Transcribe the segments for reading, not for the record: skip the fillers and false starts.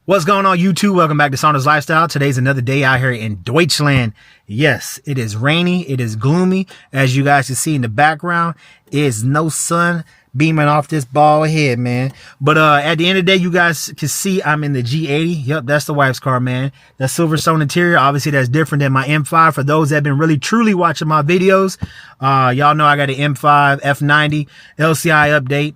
What's going on, YouTube? Welcome back to Saunders Lifestyle. Today's another day out here in Deutschland. Yes, it is rainy. It is gloomy. As you guys can see in the background, is no sun beaming off this bald head, man. But at the end of the day, you guys can see I'm in the G80. Yep, that's the wife's car, man. That Silverstone interior, obviously that's different than my M5. For those that have been really truly watching my videos, y'all know I got an M5 F90 LCI update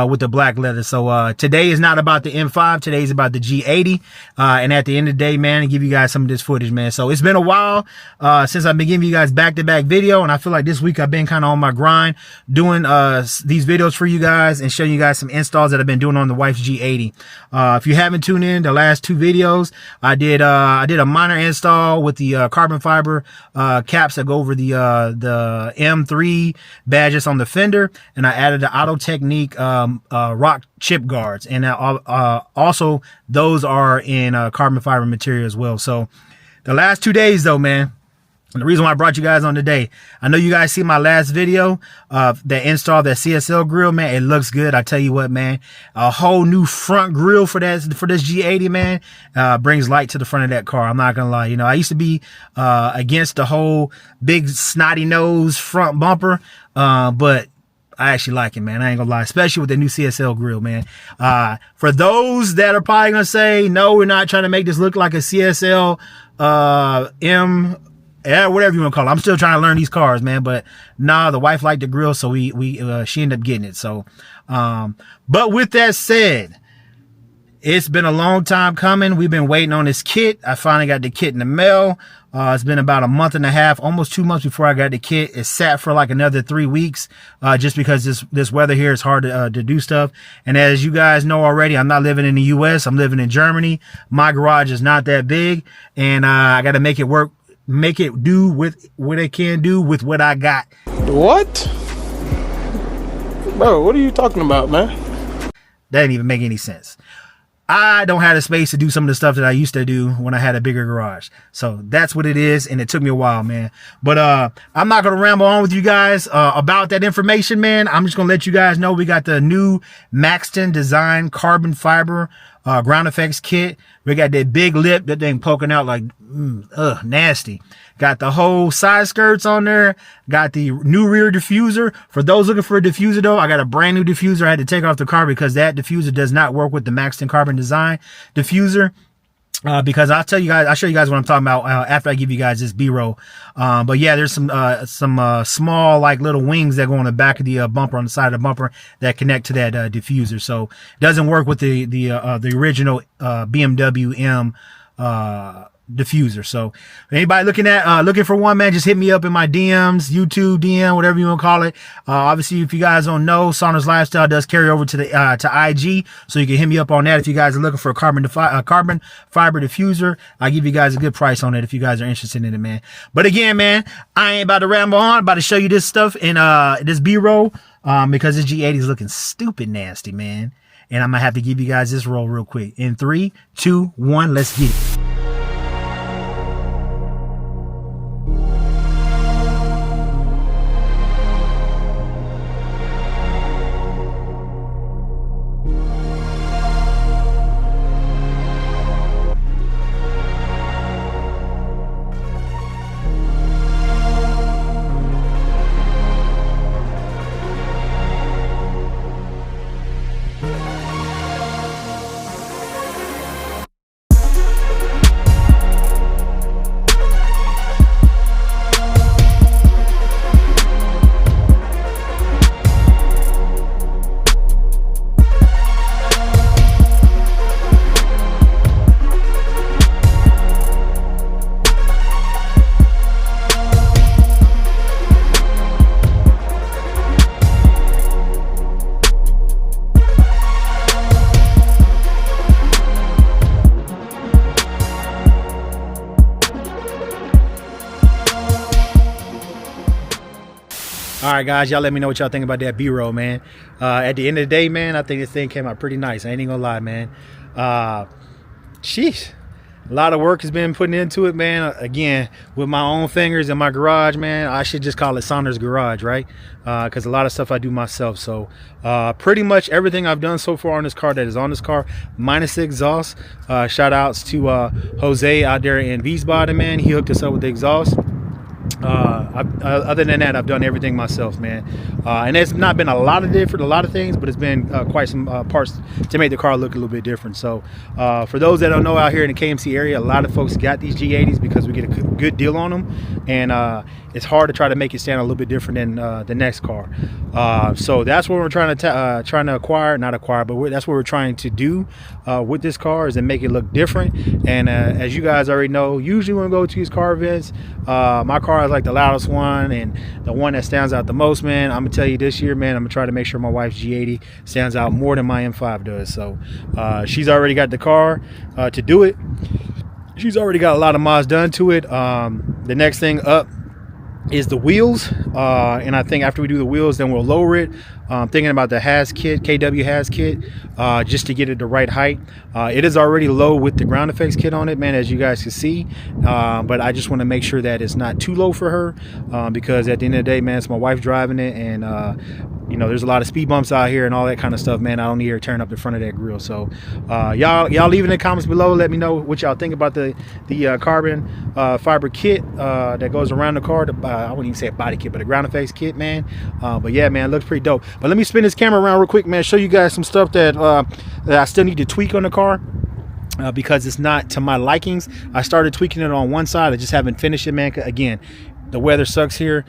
with the black leather. So today is not about the M5. Today is about the G80. And at the end of the day, man, I give you guys some of this footage, man. So it's been a while since I've been giving you guys back-to-back video, and I feel like this week I've been kind of on my grind doing these videos for you guys and showing you guys some installs that I've been doing on the wife's G80. If you haven't tuned in the last two videos, I did a minor install with the carbon fiber caps that go over the M3 badges on the fender, and I added the Auto Technique rock chip guards, and also those are in carbon fiber material as well. So the last 2 days though, man, and the reason why I brought you guys on today, I know you guys see my last video that installed that CSL grill, man. It looks good. I tell you what, man, a whole new front grill for this G80, man, brings light to the front of that car. I'm not gonna lie. You know, I used to be against the whole big snotty nose front bumper, but I actually like it, man. I ain't gonna lie, especially with the new CSL grill, man. For those that are probably gonna say, no, we're not trying to make this look like a CSL whatever you want to call it. I'm still trying to learn these cars, man. But nah, the wife liked the grill, so she ended up getting it. So, but with that said, it's been a long time coming. We've been waiting on this kit. I finally got the kit in the mail. It's been about a month and a half, almost 2 months before I got the kit. It sat for like another 3 weeks, just because this weather here is hard to do stuff. And as you guys know already, I'm not living in the US. I'm living in Germany. My garage is not that big, and I got to make it work, make it do with what it can do with what I got. What? Bro, what are you talking about, man? That didn't even make any sense. I don't have the space to do some of the stuff that I used to do when I had a bigger garage. So that's what it is, and it took me a while, man. But I'm not going to ramble on with you guys about that information, man. I'm just going to let you guys know we got the new Maxton design carbon fiber ground effects kit. We got that big lip, that thing poking out like nasty. Got the whole side skirts on there. Got the new rear diffuser. For those looking for a diffuser though, I got a brand new diffuser. I had to take off the car because that diffuser does not work with the Maxton carbon design diffuser. Because I'll show you guys what I'm talking about after I give you guys this B-roll. But yeah, there's some small like little wings that go on the back of the bumper, on the side of the bumper, that connect to that diffuser. So it doesn't work with the original BMW M diffuser. So anybody looking for one, man, just hit me up in my DMs, YouTube DM, whatever you want to call it. Obviously, if you guys don't know, Saunders Lifestyle does carry over to the to IG, so you can hit me up on that if you guys are looking for a carbon fiber diffuser. I'll give you guys a good price on it if you guys are interested in it, man. But again, man, I ain't about to ramble on. I'm about to show you this stuff in this B-roll because this G80 is looking stupid nasty, man. And I'm gonna have to give you guys this roll real quick. In 3, 2, 1, let's get it. All right, guys, y'all let me know what y'all think about that B-roll, man. At the end of the day, man, I think this thing came out pretty nice. I ain't even gonna lie, man. Sheesh. A lot of work has been put into it, man. Again, with my own fingers in my garage, man. I should just call it Saunders Garage, right? Because a lot of stuff I do myself. So pretty much everything I've done so far on this car that is on this car, minus the exhaust. Shout outs to Jose out there in Wiesbaden, man. He hooked us up with the exhaust. Other than that, I've done everything myself, man. And it's not been a lot of things, but it's been quite some parts to make the car look a little bit different. So for those that don't know, out here in the KMC area, a lot of folks got these G80s because we get a good deal on them, and it's hard to try to make it stand a little bit different than the next car. So that's what we're trying to acquire, not acquire, but that's what we're trying to do with this car, is to make it look different. And as you guys already know, usually when we go to these car events, my car is like the loudest one and the one that stands out the most, man. I'm gonna tell you this year, man, I'm gonna try to make sure my wife's G80 stands out more than my M5 does. So she's already got the car to do it. She's already got a lot of mods done to it. The next thing up is the wheels, and I think after we do the wheels, then we'll lower it. Thinking about the Has kit, KW Has kit, just to get it the right height. It is already low with the ground effects kit on it, man, as you guys can see, but I just want to make sure that it's not too low for her, because at the end of the day, man, it's my wife driving it, and you know, there's a lot of speed bumps out here and all that kind of stuff, man. I don't need her tearing up the front of that grill. So y'all leave in the comments below, let me know what y'all think about the carbon fiber kit that goes around the car. I wouldn't even say a body kit, but a ground effects kit, man. But yeah, man, it looks pretty dope. But let me spin this camera around real quick, man, show you guys some stuff that I still need to tweak on the car, because it's not to my likings. I started tweaking it on one side, I just haven't finished it, man. Again, the weather sucks here.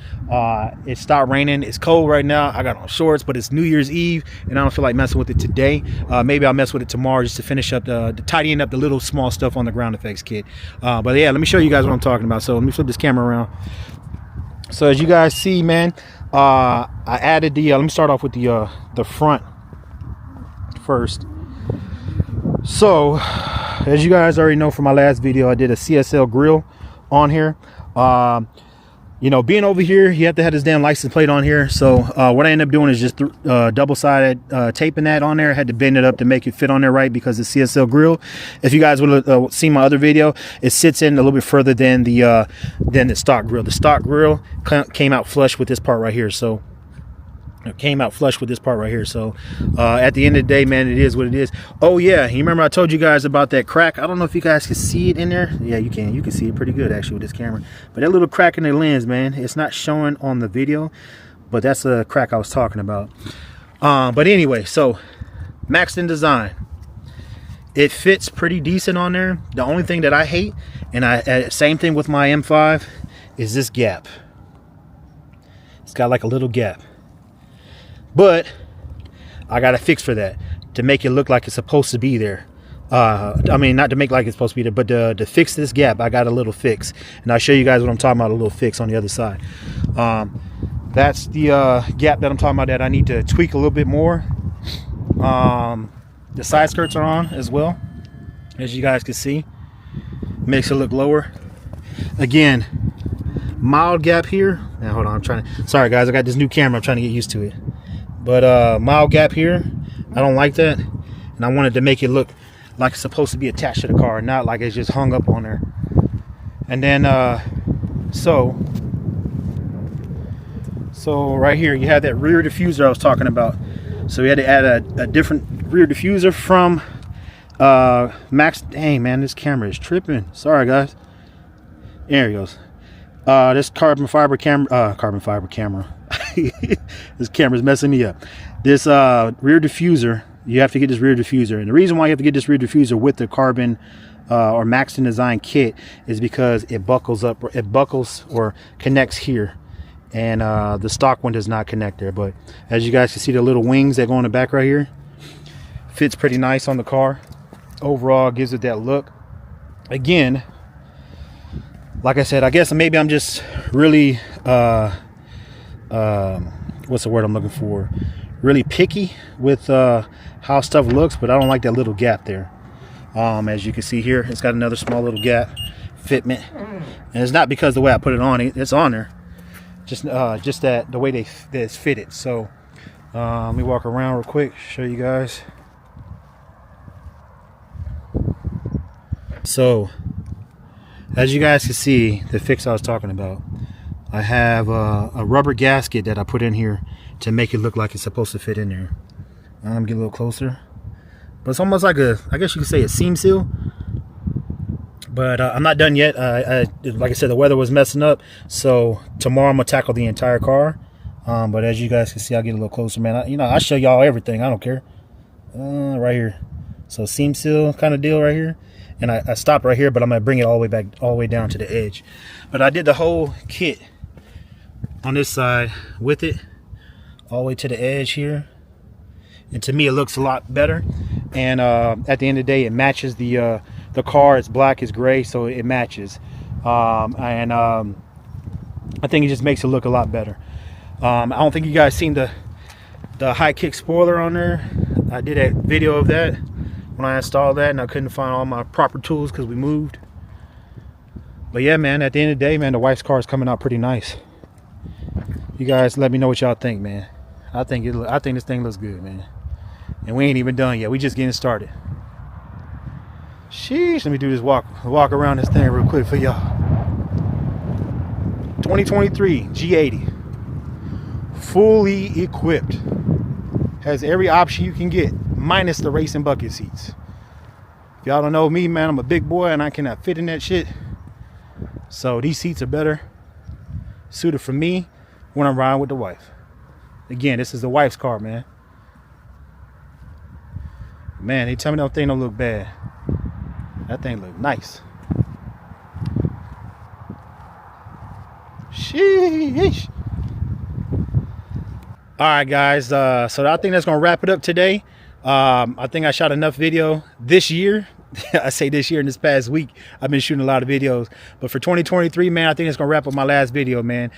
It stopped raining. It's cold right now. I got on shorts, but it's New Year's Eve, and I don't feel like messing with it today. Maybe I'll mess with it tomorrow just to finish up the tidying up the little small stuff on the ground effects kit. But yeah, let me show you guys what I'm talking about. So let me flip this camera around. So as you guys see, man, I added the let me start off with the front first. So as you guys already know from my last video, I did a CSL grill on here. You know, being over here, you have to have this damn license plate on here. So what I ended up doing is just double-sided taping that on there. I had to bend it up to make it fit on there right, because the CSL grill, if you guys would have seen my other video, it sits in a little bit further than the stock grill. The stock grill came out flush with this part right here. So at the end of the day, man, it is what it is. Oh yeah, you remember I told you guys about that crack? I don't know if you guys can see it in there. Yeah, you can see it pretty good actually with this camera. But that little crack in the lens, man, it's not showing on the video, but that's a crack I was talking about. But anyway, so Maxton design, it fits pretty decent on there. The only thing that I hate, and same thing with my M5, is this gap. It's got like a little gap. But I got a fix for that, to make it look like it's supposed to be there. I mean, not to make like it's supposed to be there, but to fix this gap, I got a little fix. And I'll show you guys what I'm talking about, a little fix on the other side. That's the gap that I'm talking about that I need to tweak a little bit more. The side skirts are on as well, as you guys can see. Makes it look lower. Again, mild gap here. Now, hold on, sorry guys, I got this new camera, I'm trying to get used to it. But mild gap here, I don't like that, and I wanted to make it look like it's supposed to be attached to the car, not like it's just hung up on there. And then so right here you have that rear diffuser I was talking about. So we had to add a different rear diffuser from Max. Dang, man, this camera is tripping. Sorry guys. There he goes. This carbon fiber camera. This camera's messing me up. This rear diffuser, you have to get this rear diffuser, and the reason why you have to get this rear diffuser with the carbon or Maxton design kit is because it buckles or connects here, and the stock one does not connect there. But as you guys can see, the little wings that go in the back right here, fits pretty nice on the car. Overall gives it that look. Again, like I said, I guess maybe I'm just really what's the word I'm looking for, really picky with how stuff looks, but I don't like that little gap there. As you can see here, it's got another small little gap. Fitment, and it's not because the way I put it on, it's on there, just that the way that it's fitted. So let me walk around real quick, show you guys. So As you guys can see, the fix I was talking about, I have a rubber gasket that I put in here to make it look like it's supposed to fit in there. Get a little closer, but it's almost like I guess you could say a seam seal. But I'm not done yet. Like I said, the weather was messing up, so tomorrow I'm gonna tackle the entire car. But as you guys can see, I'll get a little closer, man. I show y'all everything. I don't care. Right here, so seam seal kind of deal right here. And I stopped right here, but I'm gonna bring it all the way back, all the way down to the edge. But I did the whole kit on this side with it all the way to the edge here, and to me it looks a lot better. And at the end of the day, it matches the car. It's black, it's gray, so it matches. I think it just makes it look a lot better. I don't think you guys seen the high kick spoiler on there. I did a video of that when I installed that, and I couldn't find all my proper tools because we moved. But yeah, man, at the end of the day, man, the wife's car is coming out pretty nice. You guys let me know what y'all think, man. I think this thing looks good, man. And we ain't even done yet. We just getting started. Sheesh, let me do this walk around this thing real quick for y'all. 2023 G80, fully equipped, has every option you can get, minus the racing bucket seats. If y'all don't know me, man, I'm a big boy and I cannot fit in that shit. So these seats are better suited for me when I'm riding with the wife. Again, this is the wife's car, man. Man, they tell me that thing don't look bad. That thing look nice. Sheesh. All right, guys. So I think that's gonna wrap it up today. I think I shot enough video this year. I say this year, in this past week, I've been shooting a lot of videos. But for 2023, man, I think it's gonna wrap up my last video, man.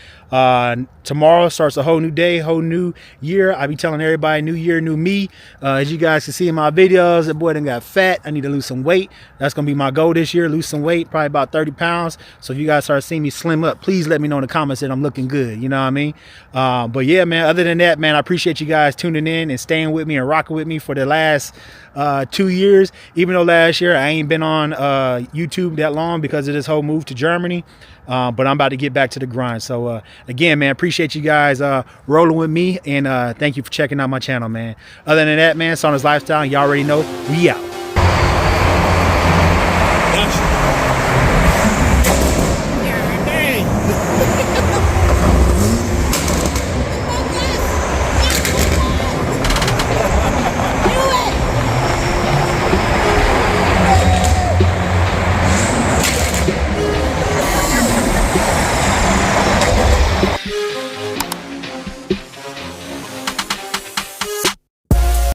Tomorrow starts a whole new day, whole new year. I be telling everybody, new year, new me. As you guys can see in my videos, the boy done got fat. I need to lose some weight. That's gonna be my goal this year, lose some weight, probably about 30 pounds. So if you guys start seeing me slim up, please let me know in the comments that I'm looking good. You know what I mean? But yeah, man, other than that, man, I appreciate you guys tuning in and staying with me and rocking with me for the last 2 years. Even though last year I ain't been on YouTube that long because of this whole move to Germany, but I'm about to get back to the grind. So again, man, appreciate you guys rolling with me, and thank you for checking out my channel, man. Other than that, man, Sauna's Lifestyle, y'all already know, we out.